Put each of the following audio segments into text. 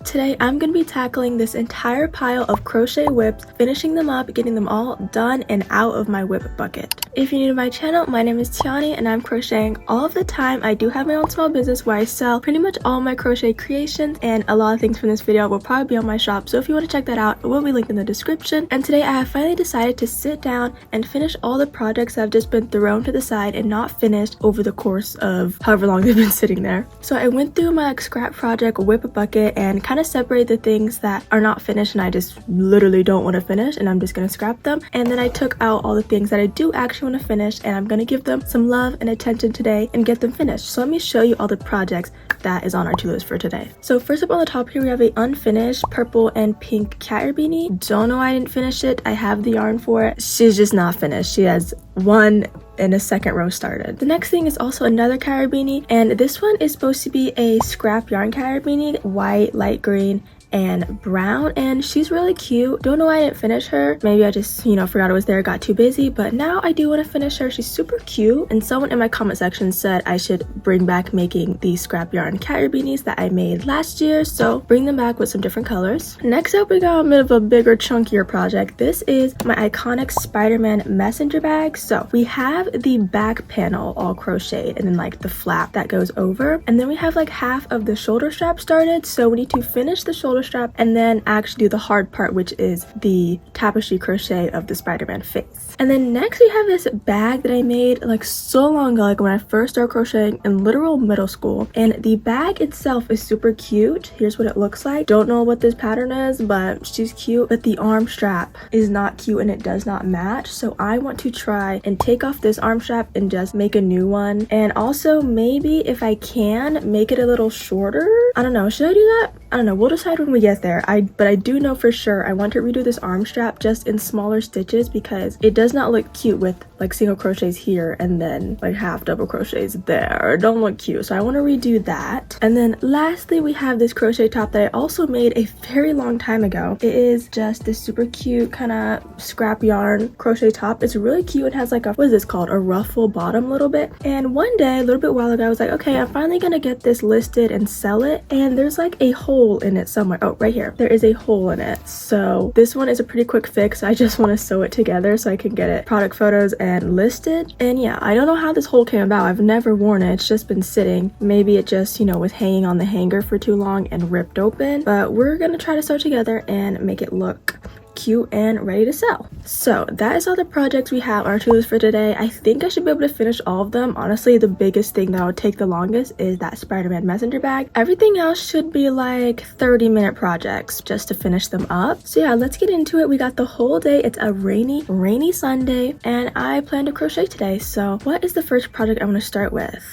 Today I'm going to be tackling this entire pile of crochet whips, finishing them up, getting them all done and out of my whip bucket. If you're new to my channel, my name is Tiani and I'm crocheting all of the time. I do have my own small business where I sell pretty much all my crochet creations, and a lot of things from this video will probably be on my shop, so if you want to check that out, it will be linked in the description. And today I have finally decided to sit down and finish all the projects that have just been thrown to the side and not finished over the course of however long they've been sitting there. So I went through my scrap project whip bucket and kind of separate the things that are not finished and I just literally don't want to finish and I'm just going to scrap them. And then I took out all the things that I do actually want to finish and I'm going to give them some love and attention today and get them finished. So let me show you all the projects that is on our to list for today. So first up on the top here we have a unfinished purple and pink cat ear beanie. Don't know why I didn't finish it. I have the yarn for it. She's just not finished. She has one and a second row started. The next thing is also another cat ear beanie, and this one is supposed to be a scrap yarn cat ear beanie, white, light green, and brown, and she's really cute. Don't know why I didn't finish her. Maybe I just, forgot it was there, got too busy, but now I do want to finish her. She's super cute, and someone in my comment section said I should bring back making these scrap yarn cat ear beanies that I made last year, so bring them back with some different colors. Next up, we got a bit of a bigger, chunkier project. This is my iconic Spider-Man messenger bag. So we have the back panel all crocheted and then like the flap that goes over, and then we have like half of the shoulder strap started, so we need to finish the shoulder strap and then actually do the hard part, which is the tapestry crochet of the Spider-Man face. And then next we have this bag that I made like so long ago, like when I first started crocheting in literal middle school, and the bag itself is super cute. Here's what it looks like. Don't know what this pattern is, but she's cute, but the arm strap is not cute and it does not match, so I want to try and take off this arm strap and just make a new one, and also maybe if I can make it a little shorter. I don't know, should I do that? I don't know, we'll decide when we get there. But I do know for sure I want to redo this arm strap just in smaller stitches because it does not look cute with like single crochets here and then like half double crochets there. It don't look cute, so I want to redo that. And then lastly we have this crochet top that I also made a very long time ago. It is just this super cute kind of scrap yarn crochet top. It's really cute. It has like a, what is this called, a ruffle bottom a little bit. And one day a little bit while ago I was like, okay, I'm finally gonna get this listed and sell it, and there's like a hole in it somewhere. Oh, right here, there is a hole in it. So this one is a pretty quick fix. I just want to sew it together so I can get it product photos and listed. And yeah, I don't know how this hole came about. I've never worn it. It's just been sitting. Maybe it just, was hanging on the hanger for too long and ripped open, but we're gonna try to sew together and make it look cute and ready to sell. So that is all the projects we have on our to list for today. I think I should be able to finish all of them. Honestly, the biggest thing that would take the longest is that Spider-Man messenger bag. Everything else should be like 30-minute projects just to finish them up. So yeah, let's get into it. We got the whole day. It's a rainy Sunday and I plan to crochet today. So what is the first project I want to start with?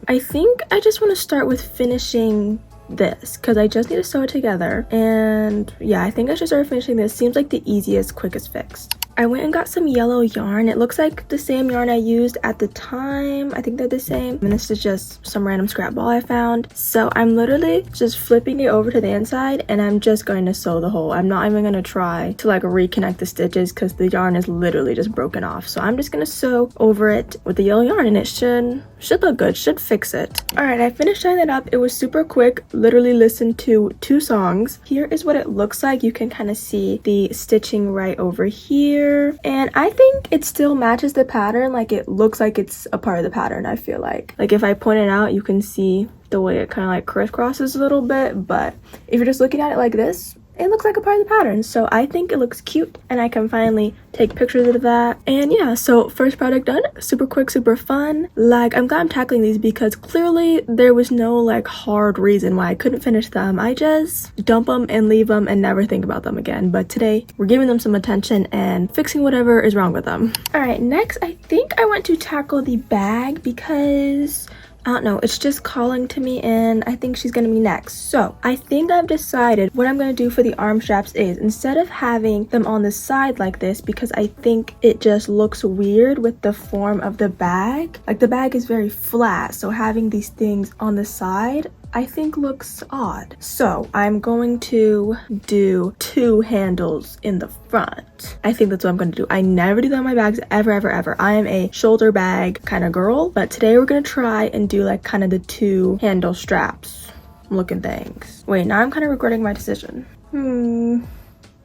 I think I just want to start with finishing this because I just need to sew it together, and yeah, I think I should start finishing this. Seems like the easiest, quickest fix. I went and got some yellow yarn. It looks like the same yarn I used at the time. I think they're the same, and this is just some random scrap ball I found. So I'm literally just flipping it over to the inside and I'm just going to sew the hole. I'm not even going to try to like reconnect the stitches because the yarn is literally just broken off. So I'm just going to sew over it with the yellow yarn and it should look good, should fix it. All right, I finished tying it up. It was super quick. Literally listened to 2 songs. Here is what it looks like. You can kind of see the stitching right over here, and I think it still matches the pattern. Like it looks like it's a part of the pattern. I feel like if I point it out, you can see the way it kind of like crisscrosses a little bit, but if you're just looking at it like this, it looks like a part of the pattern. So I think it looks cute and I can finally take pictures of that. And yeah, so first project done. Super quick, super fun. Like, I'm glad I'm tackling these because clearly there was no like hard reason why I couldn't finish them. I just dump them and leave them and never think about them again. But today we're giving them some attention and fixing whatever is wrong with them. All right, next I think I want to tackle the bag because I don't know, it's just calling to me and I think she's gonna be next. So I think I've decided what I'm gonna do for the arm straps is, instead of having them on the side like this, because I think it just looks weird with the form of the bag, like the bag is very flat, so having these things on the side I think looks odd. So I'm going to do 2 handles in the front. I think that's what I'm going to do. I never do that on my bags ever. I am a shoulder bag kind of girl, but today we're going to try and do like kind of the 2 handle straps. looking things. Wait, now I'm kind of regretting my decision.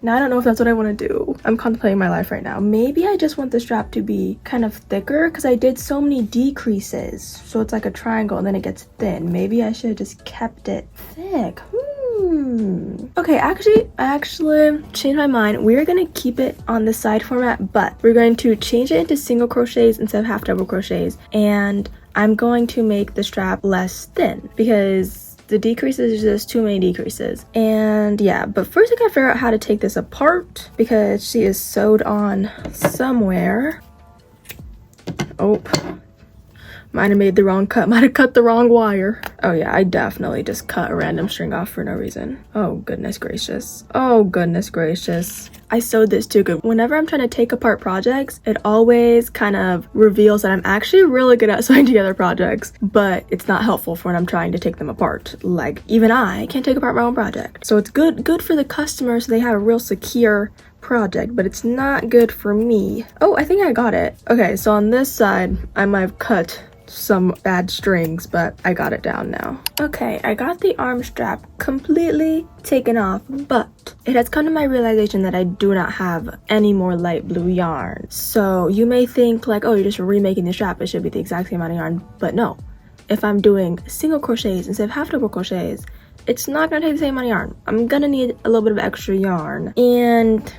Now I don't know if that's what I want to do. I'm contemplating my life right now. Maybe I just want the strap to be kind of thicker because I did so many decreases. So it's like a triangle and then it gets thin. Maybe I should have just kept it thick. Okay, I actually changed my mind. We're gonna keep it on the side format, but we're going to change it into single crochets instead of half double crochets. And I'm going to make the strap less thin because the decreases, there's just too many decreases. And yeah, but first I gotta figure out how to take this apart because she is sewed on somewhere. Oh, might have made the wrong cut, might have cut the wrong wire. Oh yeah, I definitely just cut a random string off for no reason. Oh goodness gracious. Oh goodness gracious. I sewed this too good. Whenever I'm trying to take apart projects, it always kind of reveals that I'm actually really good at sewing together projects, but it's not helpful for when I'm trying to take them apart. Like, even I can't take apart my own project. So it's good for the customer so they have a real secure project, but it's not good for me. Oh, I think I got it. Okay, so on this side, I might have cut some bad strings, but I got it down now. Okay, I got the arm strap completely taken off, but it has come to my realization that I do not have any more light blue yarn. So you may think like, oh, you're just remaking the strap, it should be the exact same amount of yarn, but no. If I'm doing single crochets instead of half double crochets, it's not gonna take the same amount of yarn. I'm gonna need a little bit of extra yarn, and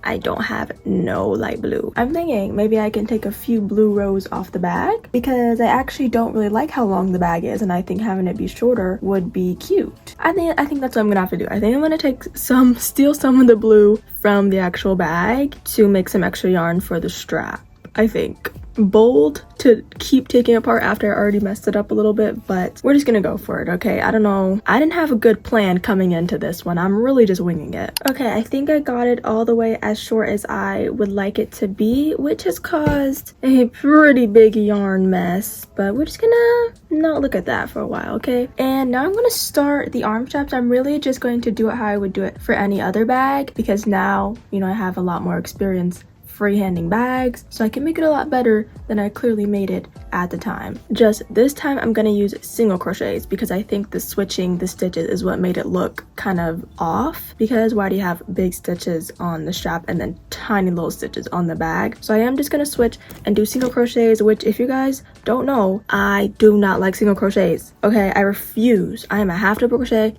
I don't have no light blue. I'm thinking maybe I can take a few blue rows off the bag because I actually don't really like how long the bag is, and I think having it be shorter would be cute. I think that's what I'm gonna have to do. I think I'm gonna steal some of the blue from the actual bag to make some extra yarn for the strap. I think. Bold to keep taking apart after I already messed it up a little bit, but we're just gonna go for it. Okay, I don't know, I didn't have a good plan coming into this one. I'm really just winging it. Okay, I think I got it all the way as short as I would like it to be, which has caused a pretty big yarn mess, but we're just gonna not look at that for a while. Okay, and now I'm gonna start the arm straps. I'm really just going to do it how I would do it for any other bag because now, you know, I have a lot more experience freehanding bags, so I can make it a lot better than I clearly made it at the time. Just this time I'm gonna use single crochets because I think the switching the stitches is what made it look kind of off, because why do you have big stitches on the strap and then tiny little stitches on the bag? So I am just gonna switch and do single crochets, which if you guys don't know, I do not like single crochets. Okay, I refuse. I am a half double crochet,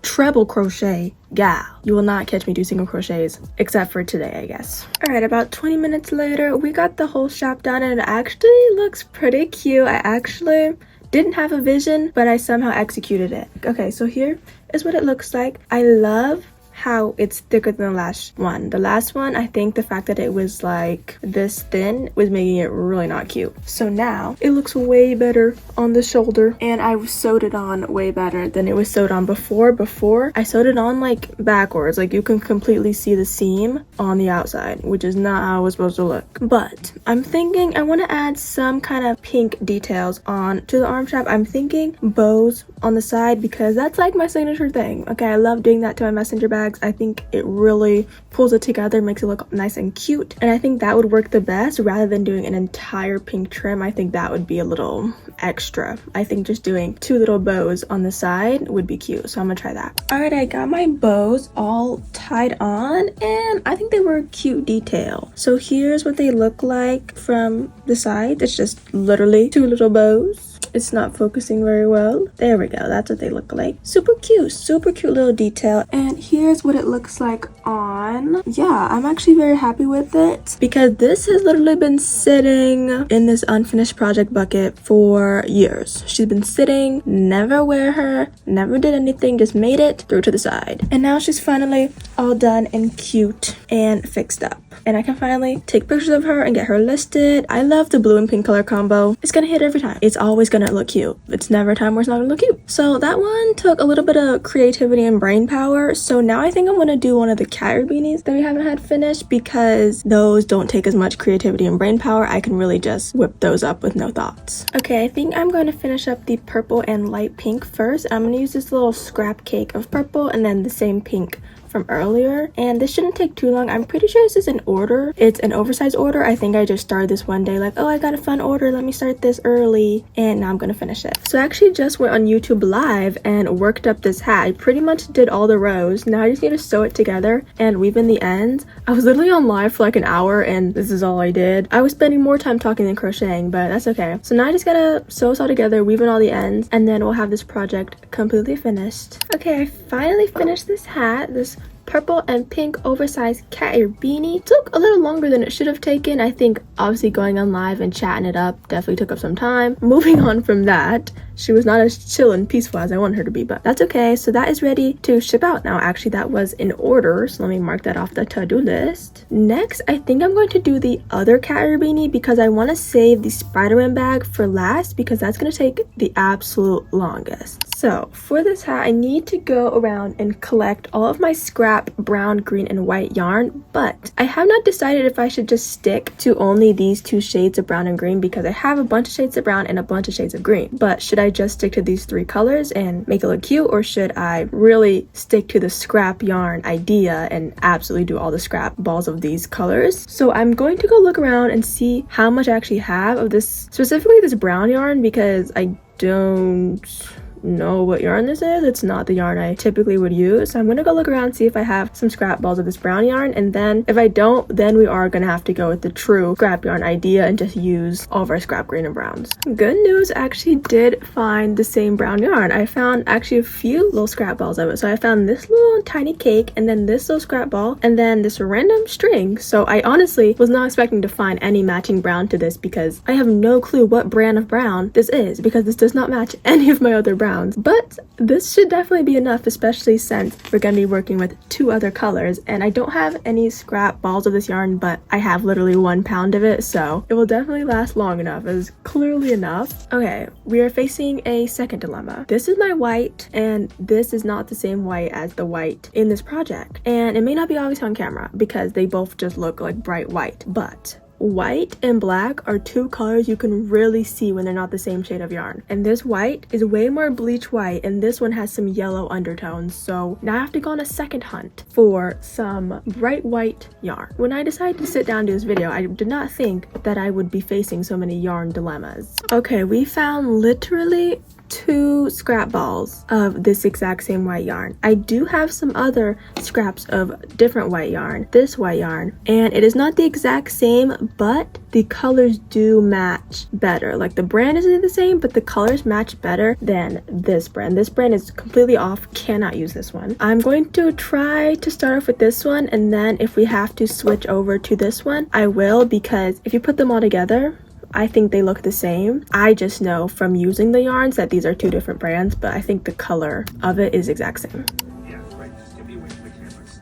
treble crochet gal. You will not catch me do single crochets except for today, I guess. All right, about 20 minutes later, we got the whole strap done and it actually looks pretty cute. I actually didn't have a vision, but I somehow executed it. Okay, so here is what it looks like. I love how it's thicker than the last one. The last one, I think the fact that it was like this thin was making it really not cute. So now it looks way better on the shoulder, and I sewed it on way better than it was sewed on before. Before I sewed it on like backwards, like you can completely see the seam on the outside, which is not how it was supposed to look. But I'm thinking I want to add some kind of pink details on to the arm strap. I'm thinking bows on the side because that's like my signature thing. Okay, I love doing that to my messenger bags. I think it really pulls it together, makes it look nice and cute, and I think that would work the best rather than doing an entire pink trim. I think that would be a little extra. I think just doing two little bows on the side would be cute, so I'm gonna try that. All right, I got my bows all tied on and I think they were a cute detail. So here's what they look like from the side. It's just literally two little bows. It's not focusing very well. There we go, that's what they look like. Super cute little detail. And here's what it looks like on. Yeah, I'm actually very happy with it because this has literally been sitting in this unfinished project bucket for years. She's been sitting, never wear her, never did anything, just made it through to the side. And now she's finally all done and cute and fixed up. And I can finally take pictures of her and get her listed. I love the blue and pink color combo. It's gonna hit every time. It's always gonna look cute. It's never a time where it's not gonna look cute. So that one took a little bit of creativity and brain power. So now I think I'm gonna do one of the carrot beanies that we haven't had finished because those don't take as much creativity and brain power. I can really just whip those up with no thoughts. Okay, I think I'm going to finish up the purple and light pink first. I'm gonna use this little scrap cake of purple and then the same pink from earlier, and this shouldn't take too long. I'm pretty sure this is an order. It's an oversized order. I think I just started this one day like, oh, I got a fun order, let me start this early, and now I'm gonna finish it. So I actually just went on YouTube Live and worked up this hat. I pretty much did all the rows. Now I just need to sew it together and weave in the ends. I was literally on live for like an hour and this is all I did. I was spending more time talking than crocheting, but that's okay. So now I just gotta sew this all together, weave in all the ends, and then we'll have this project completely finished. Okay, I finally finished this hat, this purple and pink oversized cat ear beanie. Took a little longer than it should have taken. I think obviously going on live and chatting it up definitely took up some time. Moving on from that, she was not as chill and peaceful as I wanted her to be, but that's okay. So that is ready to ship out now. Actually, that was in order, so let me mark that off the to-do list. Next, I think I'm going to do the other cat ear beanie because I want to save the Spider-Man bag for last because that's going to take the absolute longest. So for this hat, I need to go around and collect all of my scrap brown, green, and white yarn, but I have not decided if I should just stick to only these two shades of brown and green because I have a bunch of shades of brown and a bunch of shades of green. But should I just stick to these three colors and make it look cute, or should I really stick to the scrap yarn idea and absolutely do all the scrap balls of these colors? So I'm going to go look around and see how much I actually have of this, specifically this brown yarn, because I don't know what yarn this is. It's not the yarn I typically would use, so I'm gonna go look around and see if I have some scrap balls of this brown yarn, and then if I don't, then we are gonna have to go with the true scrap yarn idea and just use all of our scrap green and browns. Good news, I actually did find the same brown yarn. I found actually a few little scrap balls of it. So I found this little tiny cake, and then this little scrap ball, and then this random string. So I honestly was not expecting to find any matching brown to this because I have no clue what brand of brown this is because this does not match any of my other browns. But this should definitely be enough, especially since we're going to be working with two other colors, and I don't have any scrap balls of this yarn, but I have literally 1 pound of it, so it will definitely last long enough. It's clearly enough. Okay, we are facing a second dilemma. This is my white, and this is not the same white as the white in this project, and it may not be obvious on camera because they both just look like bright white, but white and black are two colors you can really see when they're not the same shade of yarn. And this white is way more bleach white, and this one has some yellow undertones. So now I have to go on a second hunt for some bright white yarn. When I decided to sit down and do this video, I did not think that I would be facing so many yarn dilemmas. Okay, we found literally 2 scrap balls of this exact same white yarn. I do have some other scraps of different white yarn, this white yarn, and it is not the exact same, but the colors do match better. Like the brand isn't the same, but the colors match better than this brand. This brand is completely off, cannot use this one. I'm going to try to start off with this one, and then if we have to switch over to this one, I will, because if you put them all together, I think they look the same. I just know from using the yarns that these are 2 different brands, but I think the color of it is exact same. Yeah, right. Just give me away from the cameras.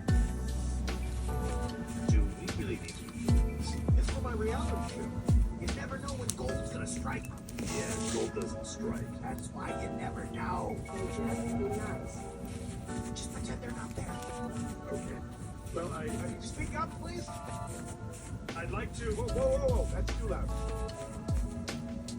Do we really need to do this? It's for my reality show. You never know when gold's gonna strike. Yeah, gold doesn't strike. That's why you never know. You just have to be nice. Just pretend they're not there. Okay. Well, I speak up, please. I'd like to. Whoa! That's too loud.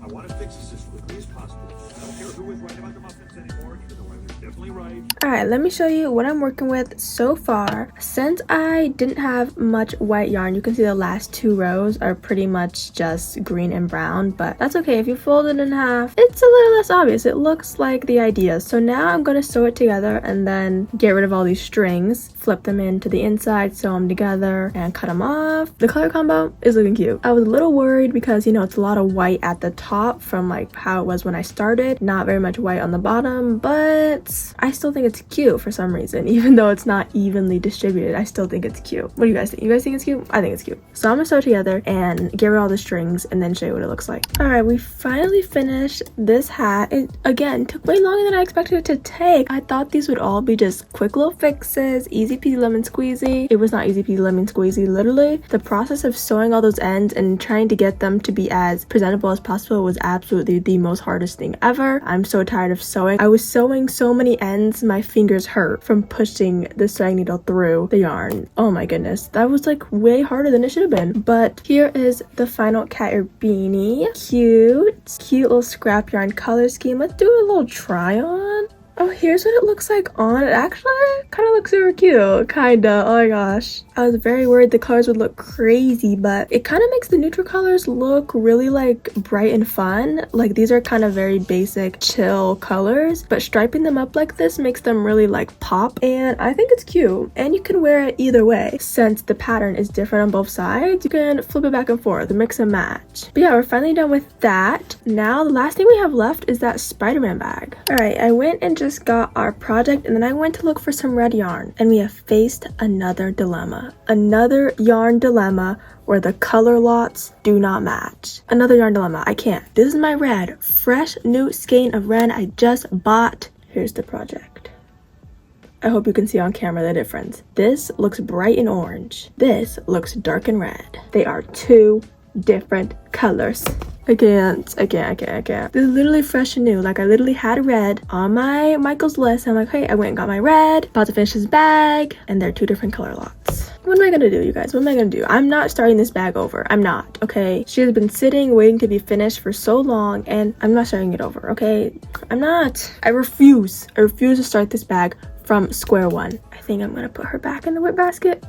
I want to fix this as quickly as possible. I don't care who is right about the muffins anymore, even though I was definitely right. Alright, let me show you what I'm working with so far. Since I didn't have much white yarn, you can see the last 2 rows are pretty much just green and brown, but that's okay. If you fold it in half, it's a little less obvious. It looks like the idea. So now I'm going to sew it together and then get rid of all these strings, flip them into the inside, sew them together, and cut them off. The color combo is looking cute. I was a little worried because, you know, it's a lot of white at the top from like how it was when I started, not very much white on the bottom, but I still think it's cute for some reason. Even though it's not evenly distributed, I still think it's cute. What do you guys think? You guys think it's cute? I think it's cute. So I'm gonna sew it together and get rid of all the strings and then show you what it looks like. All right, we finally finished this hat. It again took way longer than I expected it to take. I thought these would all be just quick little fixes, easy peasy lemon squeezy. It was not easy peasy lemon squeezy. Literally, the process of sewing all those ends and trying to get them to be as presentable as possible was absolutely the most hardest thing ever. I'm so tired of sewing. I was sewing so many ends, my fingers hurt from pushing the sewing needle through the yarn. Oh my goodness, that was like way harder than it should have been. But here is the final cat ear beanie. Cute little scrap yarn color scheme. Let's do a little try on. Oh, here's what it looks like on. It actually kind of looks super cute, kinda. Oh my gosh. I was very worried the colors would look crazy, but it kind of makes the neutral colors look really like bright and fun. Like these are kind of very basic, chill colors, but striping them up like this makes them really like pop, and I think it's cute. And you can wear it either way. Since the pattern is different on both sides, you can flip it back and forth, mix and match. But yeah, we're finally done with that. Now the last thing we have left is that Spider-Man bag. All right, I went and just got our project, and then I went to look for some red yarn, and we have faced another dilemma. Another yarn dilemma where the color lots do not match. Another yarn dilemma. I can't. This is my red, fresh new skein of red I just bought. Here's the project. I hope you can see on camera the difference. This looks bright and orange. This looks dark and red. They are two different colors. I can't. This is literally fresh and new. Like I literally had red on my Michael's list. I'm like, hey, I went and got my red, about to finish this bag, and they're two different color lots. What am I gonna do, you guys? What am I gonna do? I'm not starting this bag over. I'm not, okay? She has been sitting, waiting to be finished for so long, and I'm not starting it over, okay? I'm not. I refuse to start this bag from square one. I think I'm gonna put her back in the whip basket.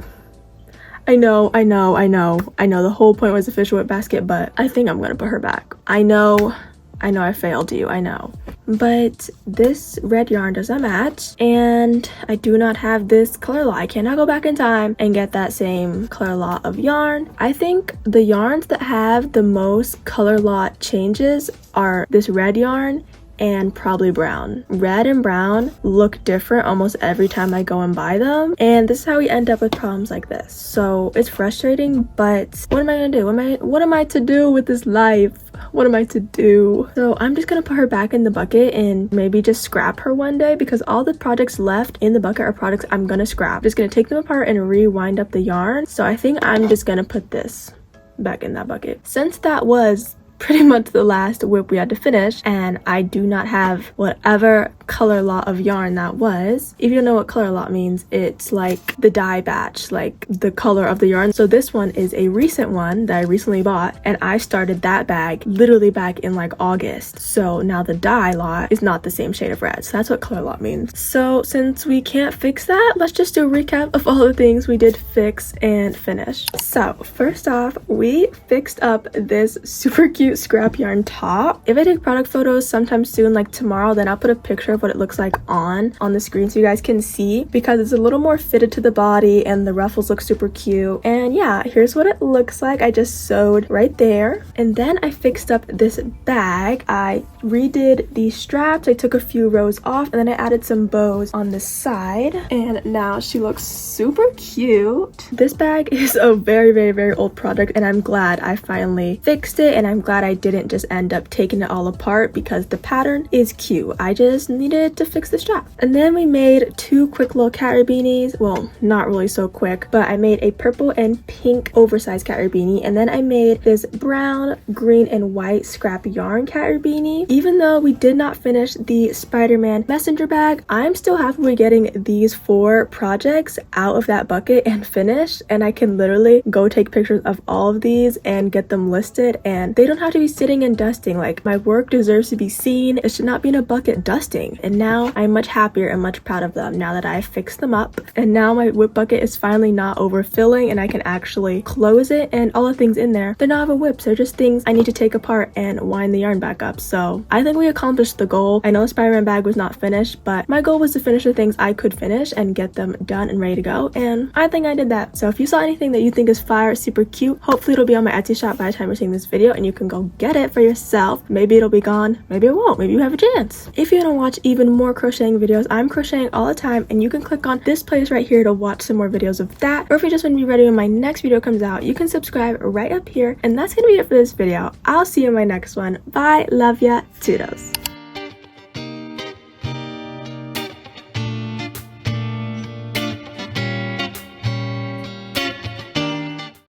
I know, the whole point was to fish whip basket, but I think I'm gonna put her back. I know I failed you, I know. But this red yarn does not match, and I do not have this color lot. I cannot go back in time and get that same color lot of yarn. I think the yarns that have the most color lot changes are this red yarn and probably brown. Red and brown look different almost every time I go and buy them, and this is how we end up with problems like this. So it's frustrating, but what am I gonna do? What am I to do with this life? What am I to do? So I'm just gonna put her back in the bucket and maybe just scrap her one day, because all the projects left in the bucket are projects I'm gonna scrap. I'm just gonna take them apart and rewind up the yarn. So I think I'm just gonna put this back in that bucket. Since that was pretty much the last whip we had to finish, and I do not have whatever color lot of yarn that was. If you don't know what color lot means, it's like the dye batch, like the color of the yarn. So this one is a recent one that I recently bought, and I started that bag literally back in like August. So now the dye lot is not the same shade of red. So that's what color lot means. So since we can't fix that, let's just do a recap of all the things we did fix and finish. So first off, we fixed up this super cute scrap yarn top. If I take product photos sometime soon, like tomorrow, then I'll put a picture of what it looks like on the screen so you guys can see, because it's a little more fitted to the body and the ruffles look super cute. And yeah, here's what it looks like. I just sewed right there, and then I fixed up this bag. I redid these straps. I took a few rows off, and then I added some bows on the side, and now she looks super cute. This bag is a very old project, and I'm glad I finally fixed it, and I'm glad I didn't just end up taking it all apart, because the pattern is cute. I just needed to fix the strap. And then we made two quick little cat ear beanies. Well, not really so quick, but I made a purple and pink oversized cat ear beanie, and then I made this brown, green, and white scrap yarn cat ear beanie. Even though we did not finish the Spider-Man messenger bag, I'm still happy with getting these 4 projects out of that bucket and finished, and I can literally go take pictures of all of these and get them listed, and they don't have to be sitting and dusting. Like, my work deserves to be seen. It should not be in a bucket dusting. And now I'm much happier and much proud of them now that I fixed them up, and now my whip bucket is finally not overfilling, and I can actually close it, and all the things in there, they're not even whips, they're just things I need to take apart and wind the yarn back up. So I think we accomplished the goal. I know the Spider-Man bag was not finished, but my goal was to finish the things I could finish and get them done and ready to go, and I think I did that. So if you saw anything that you think is fire, super cute, hopefully it'll be on my Etsy shop by the time you're seeing this video, and you can go get it for yourself. Maybe it'll be gone, maybe it won't, maybe you have a chance. If you want to watch even more crocheting videos, I'm crocheting all the time, and you can click on this place right here to watch some more videos of that. Or if you just want to be ready when my next video comes out, you can subscribe right up here. And that's gonna be it for this video. I'll see you in my next one. Bye, love ya, toodles.